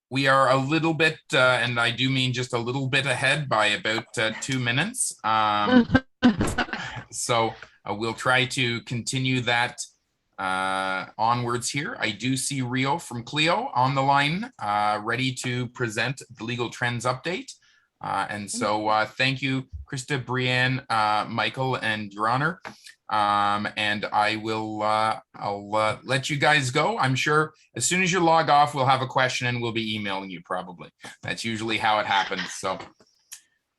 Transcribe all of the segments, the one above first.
We are a little bit, and I do mean just a little bit ahead by about 2 minutes. So we'll try to continue that onwards here. I do see Rio from Clio on the line, ready to present the legal trends update. And so thank you, Krista, Brianne, Michael, and Your Honor. And I'll let you guys go. I'm sure as soon as you log off, we'll have a question and we'll be emailing you probably. That's usually how it happens. So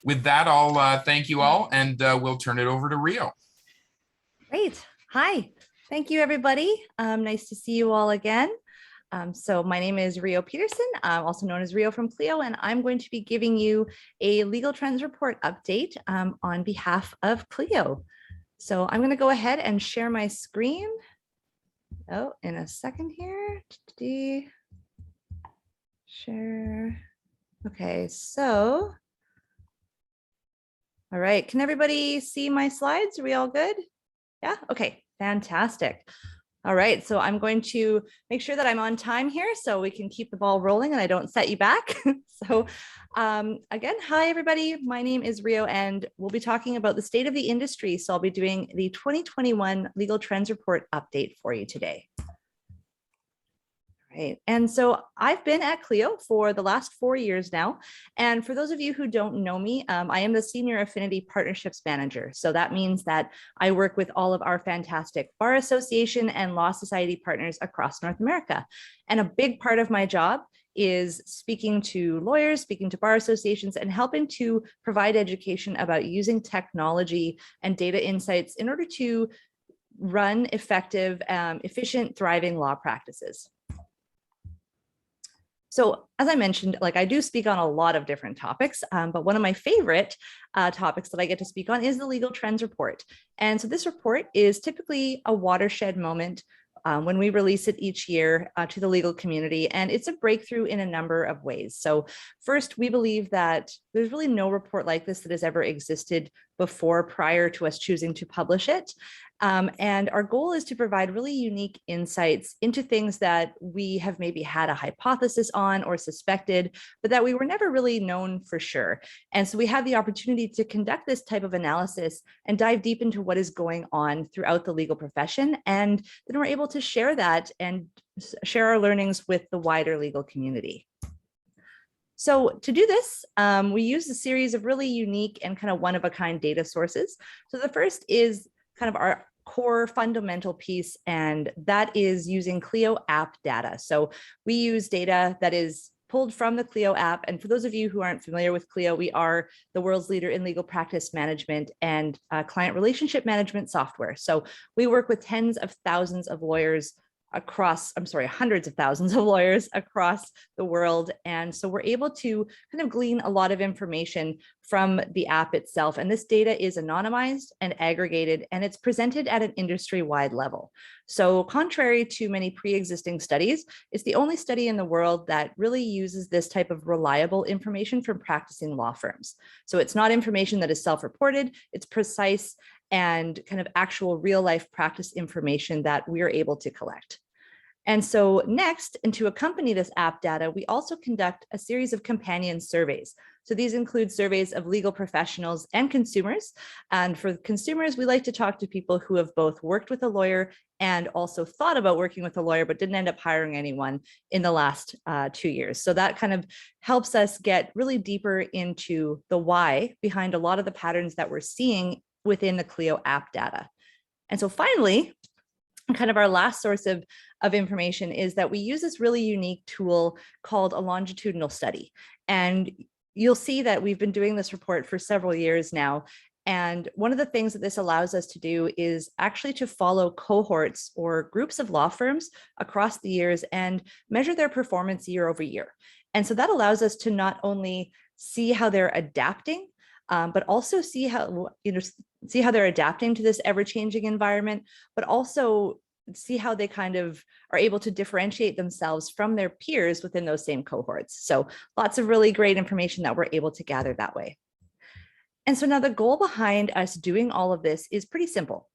with that, I'll thank you all, and we'll turn it over to Rio. Great. Hi. Thank you, everybody. Nice to see you all again. So my name is Rio Peterson, also known as Rio from Clio, and I'm going to be giving you a legal trends report update on behalf of Clio. So I'm going to go ahead and share my screen. Oh, in a second here. Share. Okay, so. All right, can everybody see my slides? Are we all good? Yeah, okay, fantastic. All right, so I'm going to make sure that I'm on time here so we can keep the ball rolling and I don't set you back. So again, hi everybody, my name is Rio and we'll be talking about the state of the industry. So I'll be doing the 2021 Legal Trends Report update for you today. Right. And so I've been at Clio for the last 4 years now. And for those of you who don't know me, I am the Senior Affinity Partnerships Manager. So that means that I work with all of our fantastic Bar Association and Law Society partners across North America. And a big part of my job is speaking to lawyers, speaking to bar associations, and helping to provide education about using technology and data insights in order to run effective, efficient, thriving law practices. So as I mentioned, I do speak on a lot of different topics, but one of my favorite topics that I get to speak on is the Legal Trends Report. And so this report is typically a watershed moment when we release it each year to the legal community, and it's a breakthrough in a number of ways. So first, we believe that there's really no report like this that has ever existed before prior to us choosing to publish it. And our goal is to provide really unique insights into things that we have maybe had a hypothesis on or suspected, but that we were never really known for sure. And so we have the opportunity to conduct this type of analysis and dive deep into what is going on throughout the legal profession. And then we're able to share that and share our learnings with the wider legal community. So to do this, we use a series of really unique and kind of one-of-a-kind data sources. So the first is kind of our core fundamental piece, and that is using Clio app data. So we use data that is pulled from the Clio app. And for those of you who aren't familiar with Clio, we are the world's leader in legal practice management and client relationship management software. So we work with tens of thousands of lawyers across, hundreds of thousands of lawyers across the world. And so we're able to kind of glean a lot of information from the app itself. And this data is anonymized and aggregated, and it's presented at an industry-wide level. So contrary to many pre-existing studies, it's the only study in the world that really uses this type of reliable information from practicing law firms. So it's not information that is self-reported, it's precise and kind of actual real life practice information that we're able to collect. And so next, and to accompany this app data, we also conduct a series of companion surveys. So these include surveys of legal professionals and consumers. And for consumers, we like to talk to people who have both worked with a lawyer and also thought about working with a lawyer, but didn't end up hiring anyone in the last 2 years. So that kind of helps us get really deeper into the why behind a lot of the patterns that we're seeing within the Clio app data. And so finally, kind of our last source of information is that we use this really unique tool called a longitudinal study. And you'll see that we've been doing this report for several years now. And one of the things that this allows us to do is actually to follow cohorts or groups of law firms across the years and measure their performance year over year. And so that allows us to not only see how they're adapting, but also see how they're adapting to this ever-changing environment, but also see how they kind of are able to differentiate themselves from their peers within those same cohorts. So lots of really great information that we're able to gather that way. And so now the goal behind us doing all of this is pretty simple.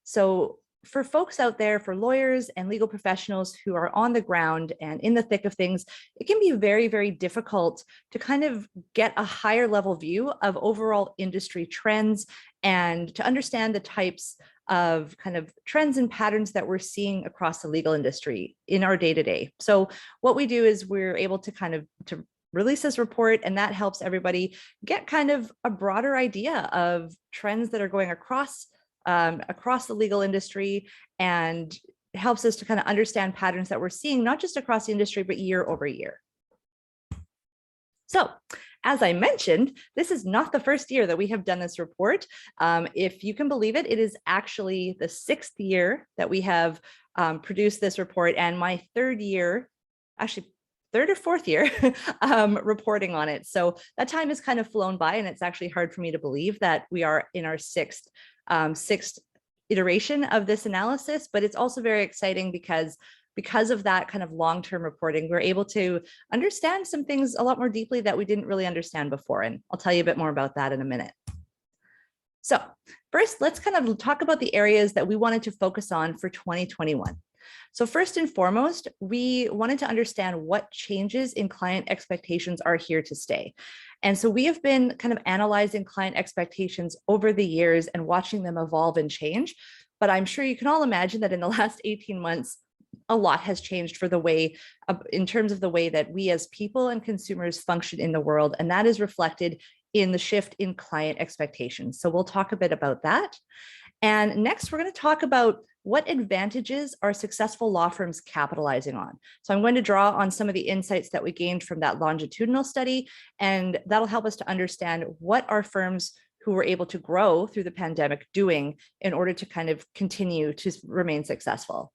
So for folks out there, for lawyers and legal professionals who are on the ground and in the thick of things, it can be very, very difficult to kind of get a higher level view of overall industry trends and to understand the types of kind of trends and patterns that we're seeing across the legal industry in our day-to-day. So what we do is we're able to kind of to release this report, and that helps everybody get kind of a broader idea of trends that are going across the legal industry, and helps us to kind of understand patterns that we're seeing, not just across the industry, but year over year. So, as I mentioned, this is not the first year that we have done this report. If you can believe it, it is actually the 6th year that we have produced this report, and my 3rd year, actually 3rd or 4th year reporting on it. So that time has kind of flown by, and it's actually hard for me to believe that we are in our sixth iteration of this analysis, but it's also very exciting because of that kind of long-term reporting, we're able to understand some things a lot more deeply that we didn't really understand before. And I'll tell you a bit more about that in a minute. So first, let's kind of talk about the areas that we wanted to focus on for 2021. So first and foremost, we wanted to understand what changes in client expectations are here to stay. And so we have been kind of analyzing client expectations over the years and watching them evolve and change. But I'm sure you can all imagine that in the last 18 months, a lot has changed for the way, in terms of the way that we as people and consumers function in the world. And that is reflected in the shift in client expectations. So we'll talk a bit about that. And next, we're going to talk about what advantages are successful law firms capitalizing on. So I'm going to draw on some of the insights that we gained from that longitudinal study, and that'll help us to understand what our firms who were able to grow through the pandemic doing in order to kind of continue to remain successful.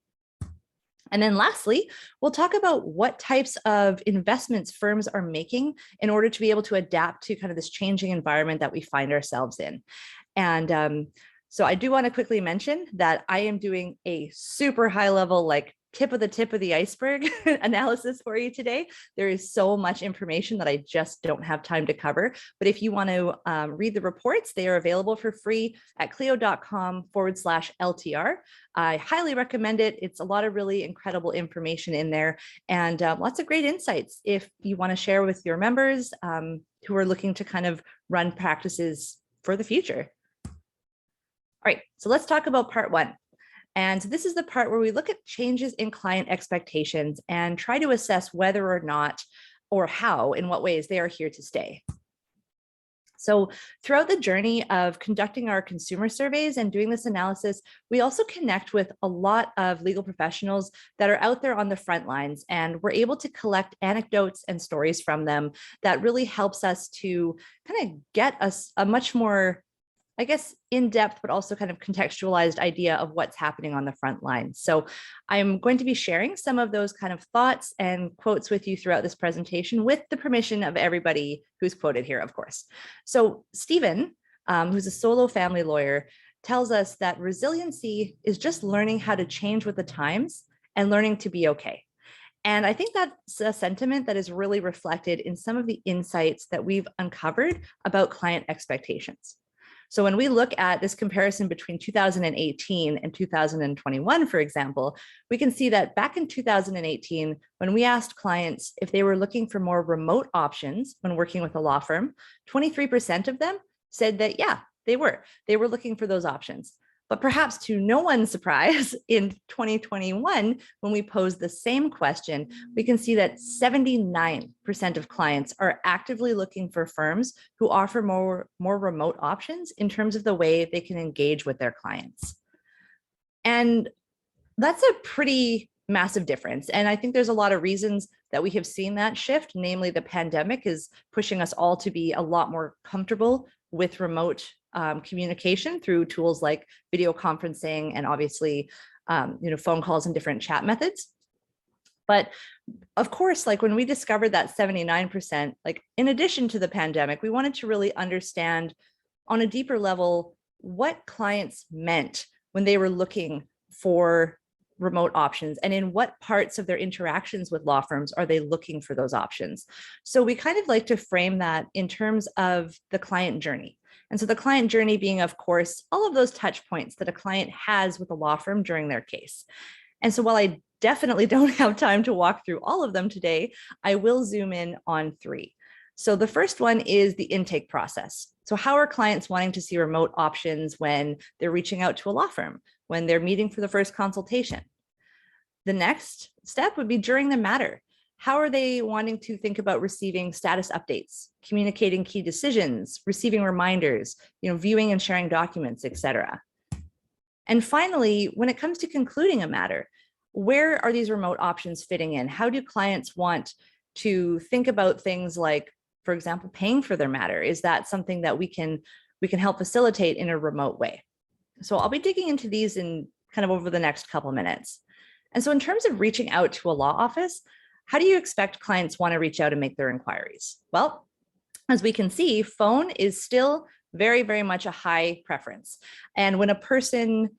And then lastly, we'll talk about what types of investments firms are making in order to be able to adapt to kind of this changing environment that we find ourselves in. And so I do want to quickly mention that I am doing a super high level, like tip of the iceberg analysis for you today. There is so much information that I just don't have time to cover. But if you want to read the reports, they are available for free at clio.com/LTR. I highly recommend it. It's a lot of really incredible information in there, and lots of great insights if you want to share with your members who are looking to kind of run practices for the future. All right, so let's talk about part one. And this is the part where we look at changes in client expectations and try to assess whether or not, or how, in what ways they are here to stay. So throughout the journey of conducting our consumer surveys and doing this analysis, we also connect with a lot of legal professionals that are out there on the front lines, and we're able to collect anecdotes and stories from them that really helps us to kind of get us a much more, I guess, in-depth, but also kind of contextualized idea of what's happening on the front lines. So I'm going to be sharing some of those kind of thoughts and quotes with you throughout this presentation with the permission of everybody who's quoted here, of course. So Stephen, who's a solo family lawyer, tells us that resiliency is just learning how to change with the times and learning to be okay. And I think that's a sentiment that is really reflected in some of the insights that we've uncovered about client expectations. So when we look at this comparison between 2018 and 2021, for example, we can see that back in 2018, when we asked clients if they were looking for more remote options when working with a law firm, 23% of them said that, yeah, they were looking for those options. But perhaps to no one's surprise, in 2021, when we posed the same question, we can see that 79% of clients are actively looking for firms who offer more remote options in terms of the way they can engage with their clients. And that's a pretty massive difference. And I think there's a lot of reasons that we have seen that shift, namely the pandemic is pushing us all to be a lot more comfortable with remote communication through tools like video conferencing and obviously, phone calls and different chat methods. But of course, like when we discovered that 79%, like in addition to the pandemic, we wanted to really understand on a deeper level what clients meant when they were looking for remote options and in what parts of their interactions with law firms are they looking for those options. So we kind of like to frame that in terms of the client journey. And so the client journey being, of course, all of those touch points that a client has with a law firm during their case. And so while I definitely don't have time to walk through all of them today, I will zoom in on 3. So the first one is the intake process. So how are clients wanting to see remote options when they're reaching out to a law firm, when they're meeting for the first consultation? The next step would be during the matter. How are they wanting to think about receiving status updates, communicating key decisions, receiving reminders, viewing and sharing documents, etc. And finally, when it comes to concluding a matter, where are these remote options fitting in? How do clients want to think about things like, for example, paying for their matter? Is that something that we can help facilitate in a remote way? So I'll be digging into these in kind of over the next couple minutes. And so in terms of reaching out to a law office, how do you expect clients want to reach out and make their inquiries? Well, as we can see, phone is still very, very much a high preference. And when a person,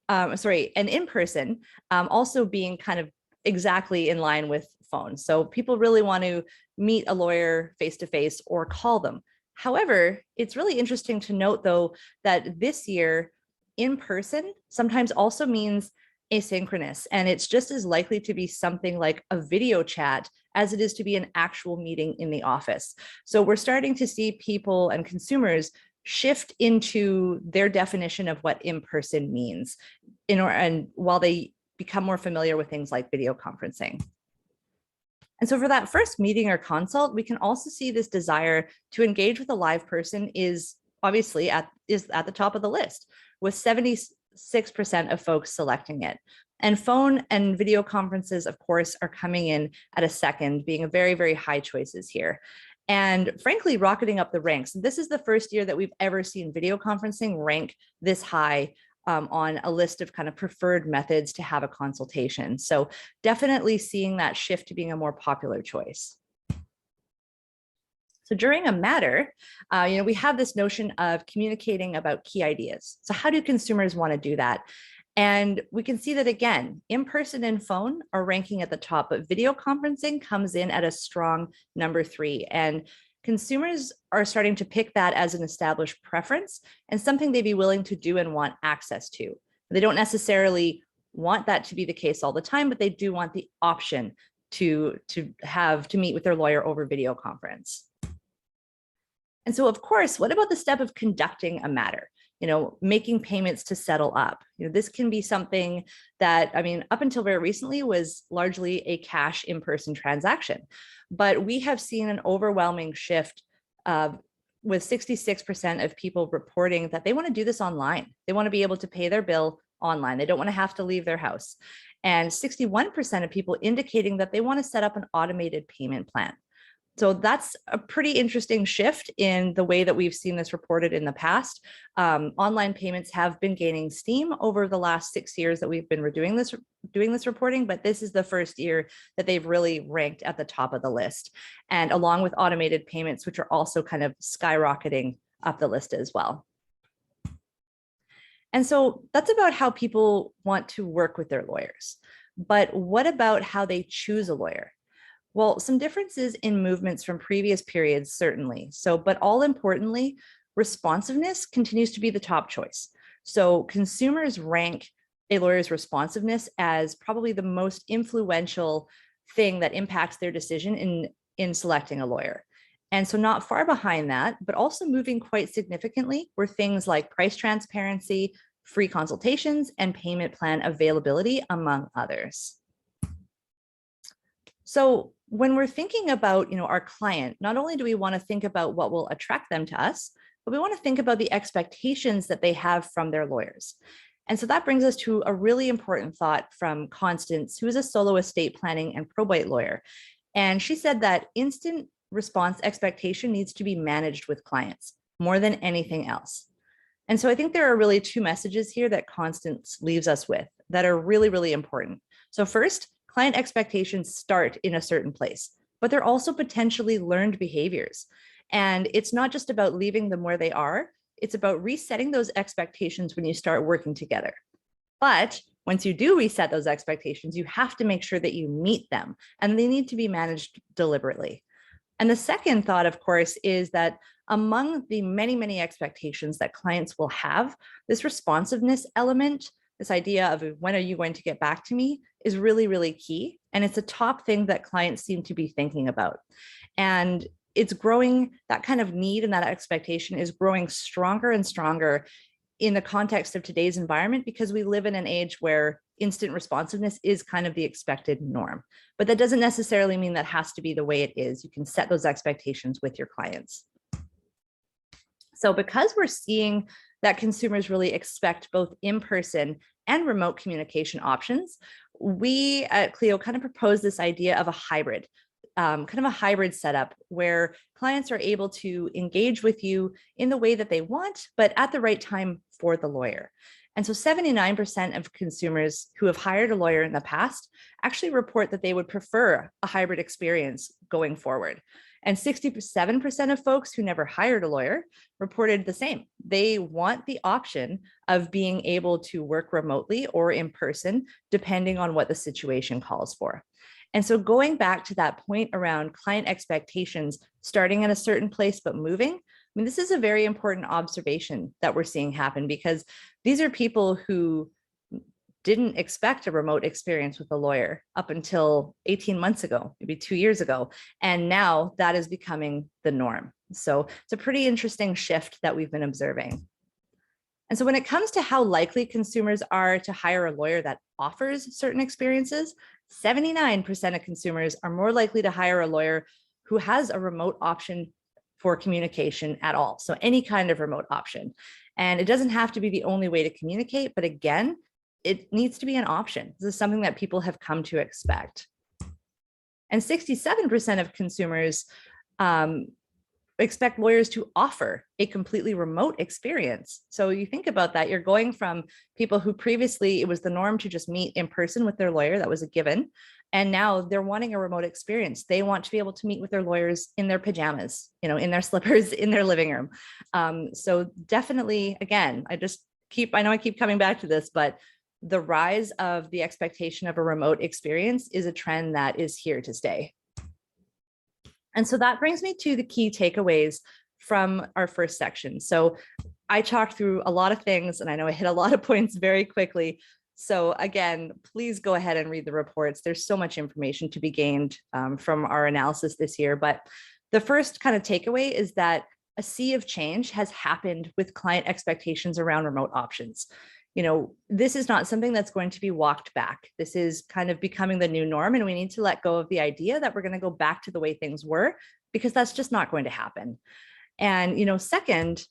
and in person, also being kind of exactly in line with phone. So people really want to meet a lawyer face-to-face or call them. However, it's really interesting to note, though, that this year, in person sometimes also means asynchronous, and it's just as likely to be something like a video chat as it is to be an actual meeting in the office. So we're starting to see people and consumers shift into their definition of what in-person means, and while they become more familiar with things like video conferencing. And so for that first meeting or consult, we can also see this desire to engage with a live person is obviously at the top of the list, with 76% of folks selecting it. And phone and video conferences, of course, are coming in at a second, being a very, very high choices here. And frankly, rocketing up the ranks. This is the first year that we've ever seen video conferencing rank this high on a list of kind of preferred methods to have a consultation. So definitely seeing that shift to being a more popular choice. So during a matter, we have this notion of communicating about key ideas. So how do consumers want to do that? And we can see that, again, in-person and phone are ranking at the top, but video conferencing comes in at a strong number 3. And consumers are starting to pick that as an established preference and something they'd be willing to do and want access to. They don't necessarily want that to be the case all the time, but they do want the option to meet with their lawyer over video conference. And so, of course, what about the step of conducting a matter? Making payments to settle up. This can be something that, up until very recently was largely a cash in-person transaction. But we have seen an overwhelming shift with 66% of people reporting that they want to do this online. They want to be able to pay their bill online. They don't want to have to leave their house. And 61% of people indicating that they want to set up an automated payment plan. So that's a pretty interesting shift in the way that we've seen this reported in the past. Online payments have been gaining steam over the last 6 years that we've been doing this reporting, but this is the first year that they've really ranked at the top of the list. And along with automated payments, which are also kind of skyrocketing up the list as well. And so that's about how people want to work with their lawyers. But what about how they choose a lawyer? Well, some differences in movements from previous periods, certainly. But all importantly, responsiveness continues to be the top choice. So consumers rank a lawyer's responsiveness as probably the most influential thing that impacts their decision in selecting a lawyer. And so not far behind that, but also moving quite significantly were things like price transparency, free consultations, and payment plan availability, among others. So when we're thinking about, our client, not only do we want to think about what will attract them to us, but we want to think about the expectations that they have from their lawyers. And so that brings us to a really important thought from Constance, who is a solo estate planning and probate lawyer. And she said that instant response expectation needs to be managed with clients more than anything else. And so I think there are really 2 messages here that Constance leaves us with that are really, really important. So first, client expectations start in a certain place, but they're also potentially learned behaviors. And it's not just about leaving them where they are, it's about resetting those expectations when you start working together. But once you do reset those expectations, you have to make sure that you meet them, and they need to be managed deliberately. And the second thought, of course, is that among the many, many expectations that clients will have, this responsiveness element, this idea of when are you going to get back to me, is really, really key. And it's a top thing that clients seem to be thinking about. And it's growing, that kind of need and that expectation is growing stronger and stronger in the context of today's environment, because we live in an age where instant responsiveness is kind of the expected norm. But that doesn't necessarily mean that has to be the way it is. You can set those expectations with your clients. So because we're seeing that consumers really expect both in-person and remote communication options, we at Clio kind of propose this idea of a hybrid, kind of a hybrid setup where clients are able to engage with you in the way that they want, but at the right time for the lawyer. And so 79% of consumers who have hired a lawyer in the past actually report that they would prefer a hybrid experience going forward. And 67% of folks who never hired a lawyer reported the same. They want the option of being able to work remotely or in person, depending on what the situation calls for. And so going back to that point around client expectations, starting in a certain place but moving, I mean, this is a very important observation that we're seeing happen, because these are people who didn't expect a remote experience with a lawyer up until 18 months ago, maybe 2 years ago. And now that is becoming the norm. So it's a pretty interesting shift that we've been observing. And so when it comes to how likely consumers are to hire a lawyer that offers certain experiences, 79% of consumers are more likely to hire a lawyer who has a remote option for communication at all. So any kind of remote option. And it doesn't have to be the only way to communicate, but again, it needs to be an option. This is something that people have come to expect. And 67% of consumers expect lawyers to offer a completely remote experience. So you think about that, you're going from people who previously it was the norm to just meet in person with their lawyer, that was a given. And now they're wanting a remote experience. They want to be able to meet with their lawyers in their pajamas, in their slippers, in their living room. So definitely, again, I know I keep coming back to this, but the rise of the expectation of a remote experience is a trend that is here to stay. And so that brings me to the key takeaways from our first section. So I talked through a lot of things, and I know I hit a lot of points very quickly. So again, please go ahead and read the reports. There's so much information to be gained from our analysis this year. But the first kind of takeaway is that a sea of change has happened with client expectations around remote options. This is not something that's going to be walked back. This is kind of becoming the new norm, and we need to let go of the idea that we're going to go back to the way things were, because that's just not going to happen. And, second,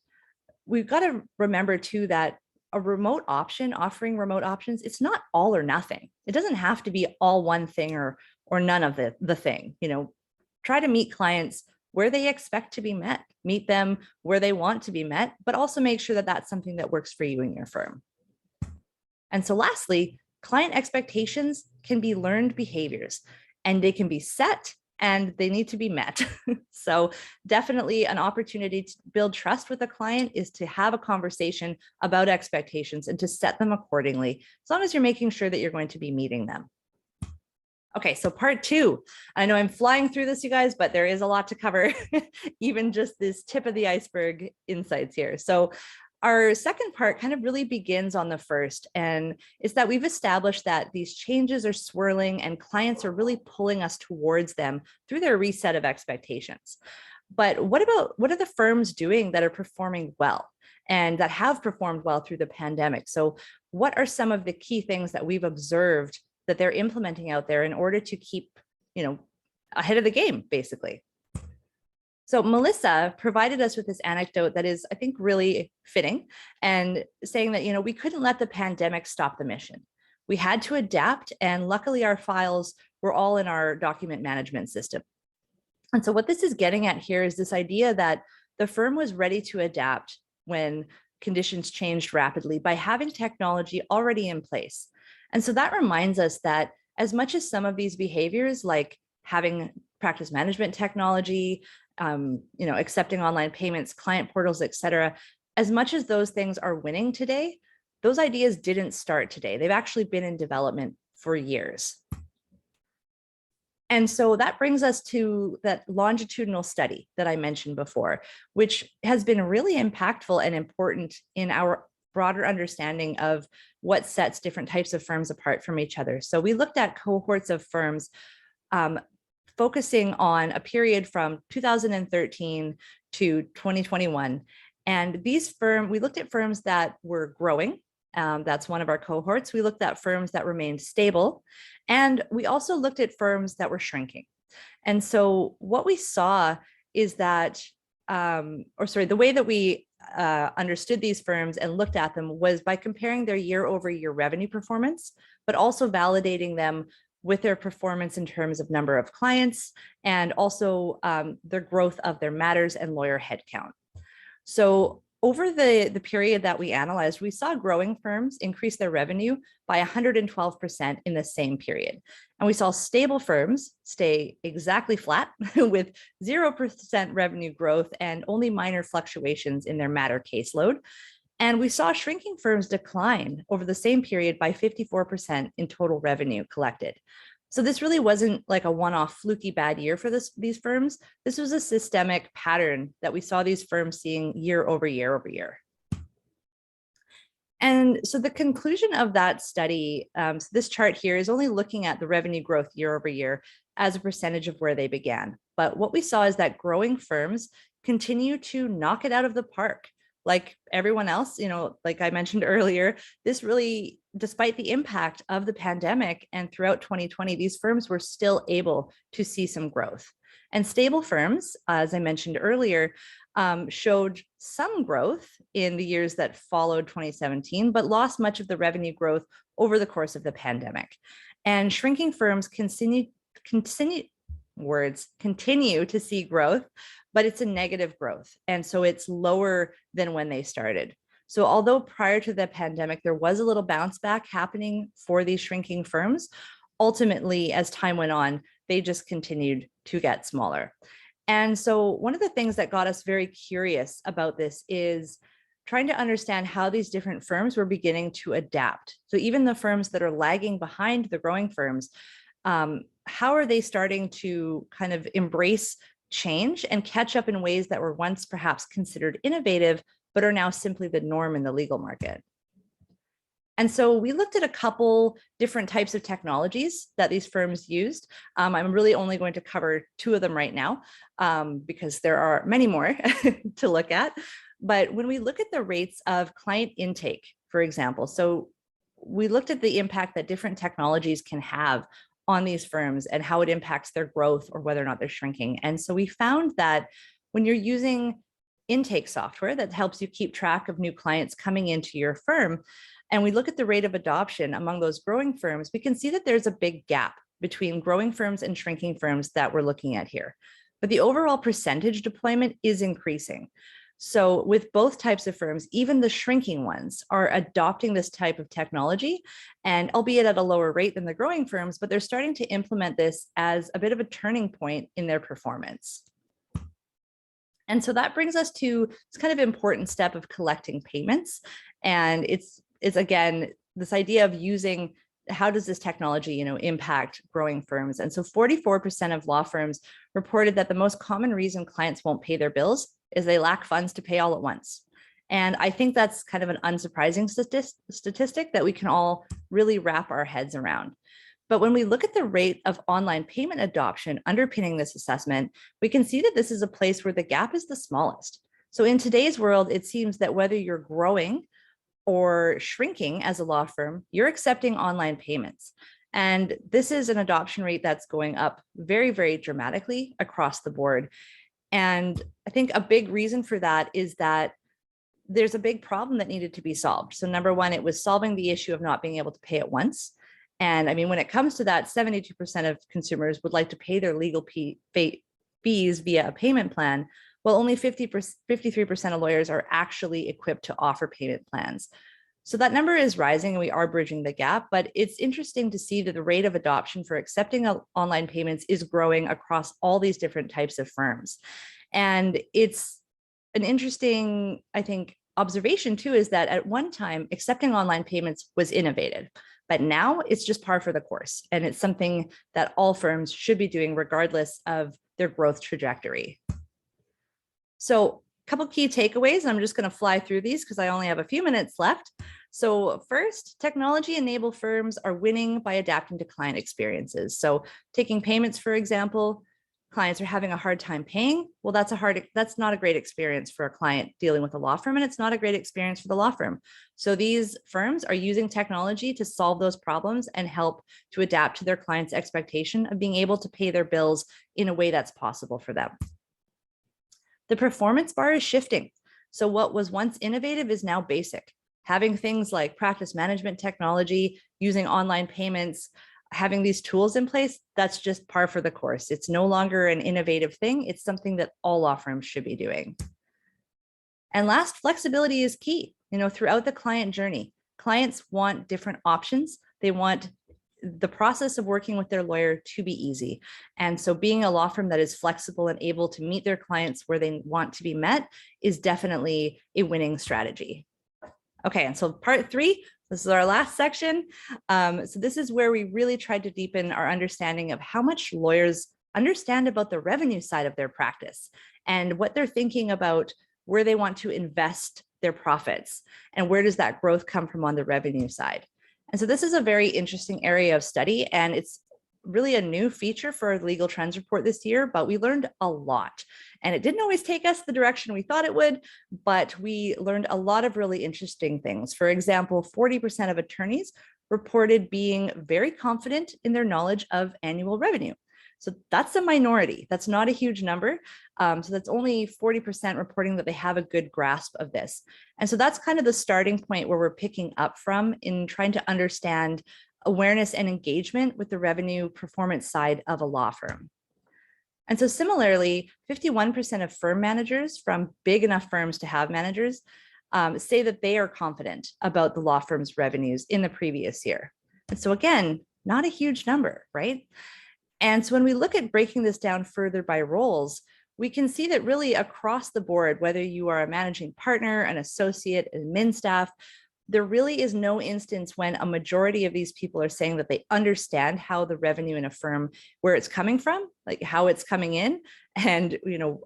we've got to remember too that a remote option, offering remote options, it's not all or nothing. It doesn't have to be all one thing or none of the thing. Try to meet clients where they expect to be met, meet them where they want to be met, but also make sure that that's something that works for you and your firm. And so lastly, client expectations can be learned behaviors, and they can be set and they need to be met. So definitely an opportunity to build trust with a client is to have a conversation about expectations and to set them accordingly, as long as you're making sure that you're going to be meeting them. Okay, so part two. I know I'm flying through this, you guys, but there is a lot to cover, even just this tip of the iceberg insights here. So our second part kind of really begins on the first, and it's that we've established that these changes are swirling and clients are really pulling us towards them through their reset of expectations. But what are the firms doing that are performing well and that have performed well through the pandemic? So what are some of the key things that we've observed that they're implementing out there in order to keep, ahead of the game, basically? So Melissa provided us with this anecdote that is, I think, really fitting, and saying that, we couldn't let the pandemic stop the mission. We had to adapt, and luckily our files were all in our document management system. And so what this is getting at here is this idea that the firm was ready to adapt when conditions changed rapidly by having technology already in place. And so that reminds us that as much as some of these behaviors, like having practice management technology, accepting online payments, client portals, et cetera, as much as those things are winning today, those ideas didn't start today. They've actually been in development for years. And so that brings us to that longitudinal study that I mentioned before, which has been really impactful and important in our broader understanding of what sets different types of firms apart from each other. So we looked at cohorts of firms focusing on a period from 2013 to 2021. And we looked at firms that were growing. That's one of our cohorts. We looked at firms that remained stable. And we also looked at firms that were shrinking. And so what we saw is that, the way that we understood these firms and looked at them was by comparing their year-over-year revenue performance, but also validating them with their performance in terms of number of clients and also their growth of their matters and lawyer headcount. So over the period that we analyzed, we saw growing firms increase their revenue by 112% in the same period. And we saw stable firms stay exactly flat with 0% revenue growth and only minor fluctuations in their matter caseload. And we saw shrinking firms decline over the same period by 54% in total revenue collected. So this really wasn't like a one-off fluky bad year for these firms. This was a systemic pattern that we saw these firms seeing year over year over year. And so the conclusion of that study, so this chart here is only looking at the revenue growth year over year as a percentage of where they began. But what we saw is that growing firms continue to knock it out of the park. Like everyone else, like I mentioned earlier, this really, despite the impact of the pandemic and throughout 2020, these firms were still able to see some growth. And stable firms, as I mentioned earlier, showed some growth in the years that followed 2017, but lost much of the revenue growth over the course of the pandemic. And shrinking firms continue to see growth, but it's a negative growth. And so it's lower than when they started. So although prior to the pandemic, there was a little bounce back happening for these shrinking firms, ultimately, as time went on, they just continued to get smaller. And so one of the things that got us very curious about this is trying to understand how these different firms were beginning to adapt. So even the firms that are lagging behind the growing firms, how are they starting to kind of embrace change and catch up in ways that were once perhaps considered innovative, but are now simply the norm in the legal market? And so we looked at a couple different types of technologies that these firms used. I'm really only going to cover two of them right now because there are many more to look at. But when we look at the rates of client intake, for example, so we looked at the impact that different technologies can have on these firms and how it impacts their growth or whether or not they're shrinking. And so we found that when you're using intake software that helps you keep track of new clients coming into your firm, and we look at the rate of adoption among those growing firms, we can see that there's a big gap between growing firms and shrinking firms that we're looking at here. But the overall percentage deployment is increasing. So with both types of firms, even the shrinking ones are adopting this type of technology, and albeit at a lower rate than the growing firms, but they're starting to implement this as a bit of a turning point in their performance. And so that brings us to this kind of important step of collecting payments. And it's again, this idea of using, how does this technology, impact growing firms? And so 44% of law firms reported that the most common reason clients won't pay their bills is they lack funds to pay all at once. And I think that's kind of an unsurprising statistic that we can all really wrap our heads around. But when we look at the rate of online payment adoption underpinning this assessment, we can see that this is a place where the gap is the smallest. So in today's world, it seems that whether you're growing or shrinking as a law firm, you're accepting online payments. And this is an adoption rate that's going up very, very dramatically across the board. And I think a big reason for that is that there's a big problem that needed to be solved. So number one, it was solving the issue of not being able to pay at once. And I mean, when it comes to that, 72% of consumers would like to pay their legal fees via a payment plan, while only 53% of lawyers are actually equipped to offer payment plans. So that number is rising and we are bridging the gap, but it's interesting to see that the rate of adoption for accepting online payments is growing across all these different types of firms. And it's an interesting, I think, observation too, is that at one time, accepting online payments was innovative. But now it's just par for the course. And it's something that all firms should be doing regardless of their growth trajectory. So a couple key takeaways. I'm just going to fly through these because I only have a few minutes left. So first, technology-enabled firms are winning by adapting to client experiences. So taking payments, for example, clients are having a hard time paying. Well, that's not a great experience for a client dealing with a law firm, and it's not a great experience for the law firm. So these firms are using technology to solve those problems and help to adapt to their clients' expectation of being able to pay their bills in a way that's possible for them. The performance bar is shifting. So what was once innovative is now basic. Having things like practice management technology, using online payments, having these tools in place, that's just par for the course. It's no longer an innovative thing. It's something that all law firms should be doing. And last, flexibility is key. Throughout the client journey, clients want different options. They want the process of working with their lawyer to be easy. And so being a law firm that is flexible and able to meet their clients where they want to be met is definitely a winning strategy. Okay, and so part 3, this is our last section. So this is where we really tried to deepen our understanding of how much lawyers understand about the revenue side of their practice and what they're thinking about where they want to invest their profits and where does that growth come from on the revenue side. And so this is a very interesting area of study, and it's really a new feature for our Legal Trends report this year, but we learned a lot. And it didn't always take us the direction we thought it would, but we learned a lot of really interesting things. For example, 40% of attorneys reported being very confident in their knowledge of annual revenue. So that's a minority. That's not a huge number. So that's only 40% reporting that they have a good grasp of this. And so that's kind of the starting point where we're picking up from in trying to understand awareness and engagement with the revenue performance side of a law firm. And so similarly, 51% of firm managers from big enough firms to have managers say that they are confident about the law firm's revenues in the previous year. And so again, not a huge number, right? And so when we look at breaking this down further by roles, we can see that really across the board, whether you are a managing partner, an associate, admin staff, there really is no instance when a majority of these people are saying that they understand how the revenue in a firm, where it's coming from, like how it's coming in and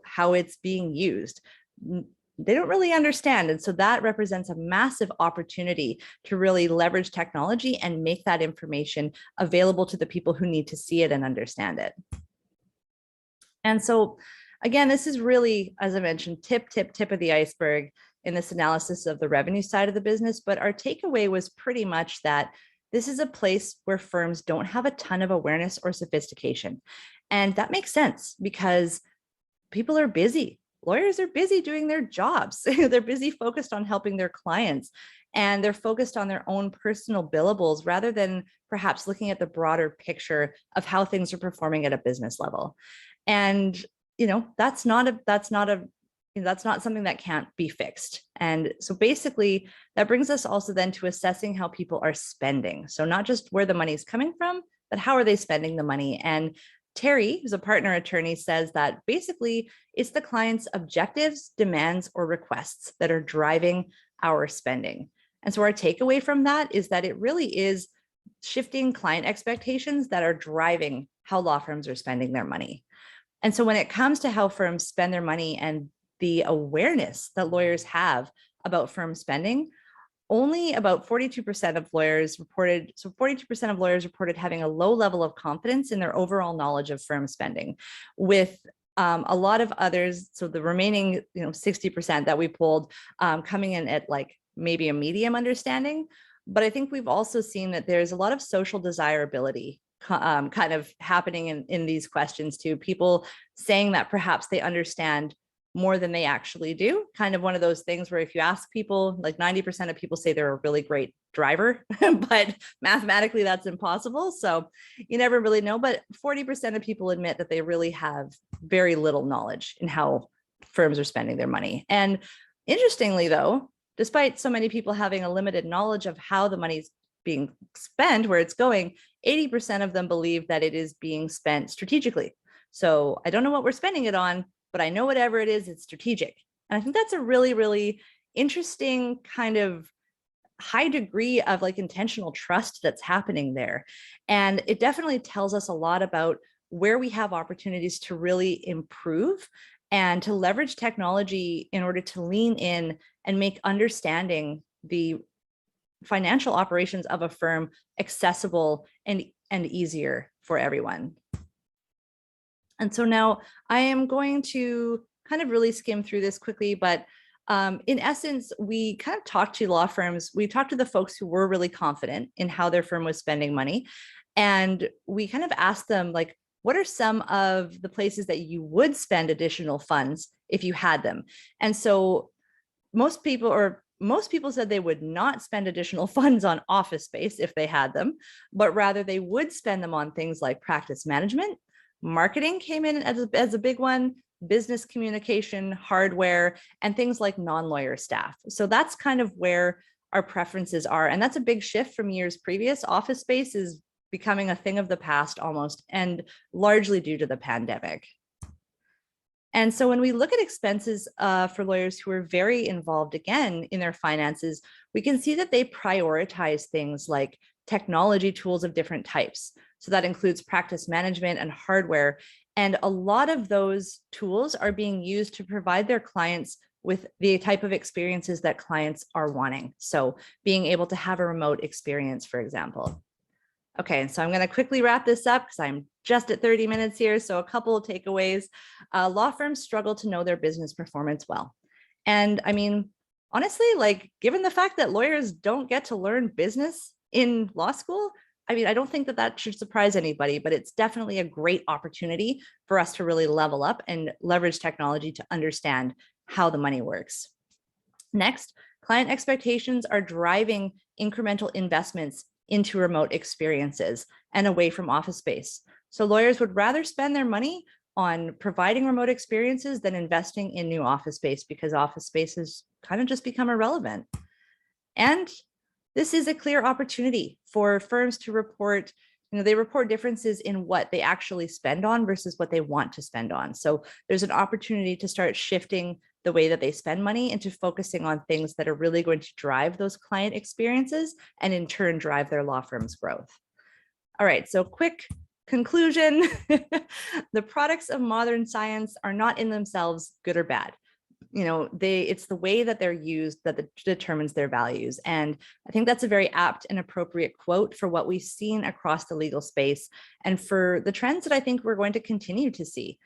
how it's being used. They don't really understand. And so that represents a massive opportunity to really leverage technology and make that information available to the people who need to see it and understand it. And so again, this is really, as I mentioned, tip of the iceberg in this analysis of the revenue side of the business. But our takeaway was pretty much that this is a place where firms don't have a ton of awareness or sophistication. And that makes sense because people are busy. Lawyers are busy doing their jobs. They're busy focused on helping their clients, and they're focused on their own personal billables rather than perhaps looking at the broader picture of how things are performing at a business level. And that's not something that can't be fixed. And so basically that brings us also then to assessing how people are spending. So not just where the money is coming from, but how are they spending the money? And Terry, who's a partner attorney, says that basically it's the client's objectives, demands, or requests that are driving our spending. And so our takeaway from that is that it really is shifting client expectations that are driving how law firms are spending their money. And so when it comes to how firms spend their money and the awareness that lawyers have about firm spending, only about 42% of lawyers reported, so 42% of lawyers reported having a low level of confidence in their overall knowledge of firm spending, with a lot of others, so the remaining 60% that we pulled coming in at like maybe a medium understanding. But I think we've also seen that there's a lot of social desirability kind of happening in these questions too. People saying that perhaps they understand more than they actually do. Kind of one of those things where if you ask people, like 90% of people say they're a really great driver, but mathematically that's impossible. So you never really know, but 40% of people admit that they really have very little knowledge in how firms are spending their money. And interestingly though, despite so many people having a limited knowledge of how the money's being spent, where it's going, 80% of them believe that it is being spent strategically. So I don't know what we're spending it on, but I know whatever it is, it's strategic. And I think that's a really, really interesting kind of high degree of like intentional trust that's happening there. And it definitely tells us a lot about where we have opportunities to really improve and to leverage technology in order to lean in and make understanding the financial operations of a firm accessible and easier for everyone. And so now I am going to kind of really skim through this quickly, but in essence, we kind of talked to law firms. We talked to the folks who were really confident in how their firm was spending money. And we kind of asked them, like, what are some of the places that you would spend additional funds if you had them? And so most people said they would not spend additional funds on office space if they had them, but rather they would spend them on things like practice management. Marketing came in as a big one, business communication, hardware, and things like non-lawyer staff. So that's kind of where our preferences are. And that's a big shift from years previous. Office space is becoming a thing of the past almost, and largely due to the pandemic. And so when we look at expenses for lawyers who are very involved again in their finances, we can see that they prioritize things like technology tools of different types. So that includes practice management and hardware. And a lot of those tools are being used to provide their clients with the type of experiences that clients are wanting. So being able to have a remote experience, for example. Okay, so I'm going to quickly wrap this up because I'm just at 30 minutes here. So a couple of takeaways. Law firms struggle to know their business performance well. And I mean, honestly, like given the fact that lawyers don't get to learn business in law school, I mean, I don't think that that should surprise anybody, but it's definitely a great opportunity for us to really level up and leverage technology to understand how the money works. Next, client expectations are driving incremental investments into remote experiences and away from office space. So lawyers would rather spend their money on providing remote experiences than investing in new office space because office space has kind of just become irrelevant. And this is a clear opportunity for firms to report, they report differences in what they actually spend on versus what they want to spend on. So there's an opportunity to start shifting the way that they spend money into focusing on things that are really going to drive those client experiences and in turn drive their law firm's growth. All right, so quick conclusion. The products of modern science are not in themselves good or bad. It's the way that they're used that determines their values. And I think that's a very apt and appropriate quote for what we've seen across the legal space and for the trends that I think we're going to continue to see.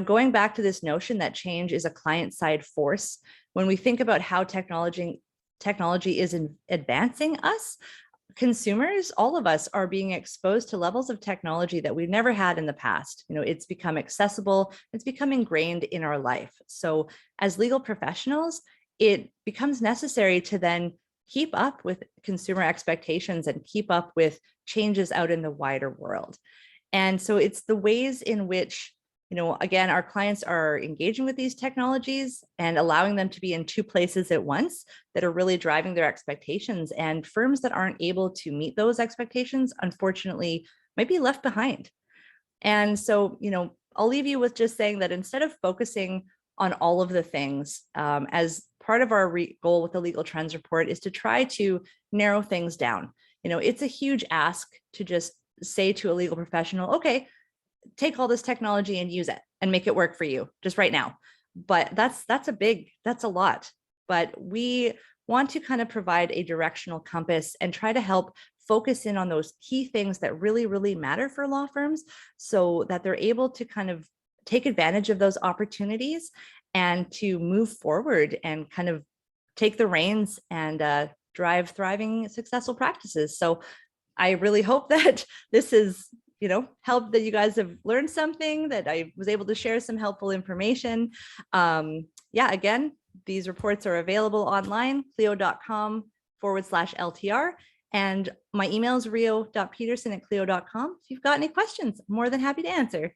Going back to this notion that change is a client-side force, when we think about how technology is advancing us, consumers, all of us are being exposed to levels of technology that we've never had in the past. It's become accessible, it's become ingrained in our life. So as legal professionals, it becomes necessary to then keep up with consumer expectations and keep up with changes out in the wider world. And so it's the ways in which again, our clients are engaging with these technologies and allowing them to be in two places at once that are really driving their expectations. And firms that aren't able to meet those expectations, unfortunately, might be left behind. And so, I'll leave you with just saying that instead of focusing on all of the things, as part of our goal with the Legal Trends Report is to try to narrow things down. It's a huge ask to just say to a legal professional, okay, take all this technology and use it and make it work for you just right now. But that's a lot. But we want to kind of provide a directional compass and try to help focus in on those key things that really, really matter for law firms so that they're able to kind of take advantage of those opportunities and to move forward and kind of take the reins and drive thriving, successful practices. So I really hope that this is help, that you guys have learned something, that I was able to share some helpful information. Again, these reports are available online, clio.com/LTR. And my email is rio.peterson@clio.com. If you've got any questions, I'm more than happy to answer.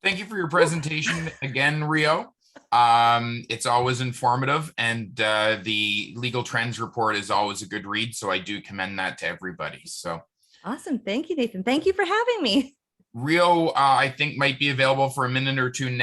Thank you for your presentation again, Rio. It's always informative, and the Legal Trends Report is always a good read. So I do commend that to everybody. So awesome. Thank you, Nathan. Thank you for having me. Rio, I think might be available for a minute or two now.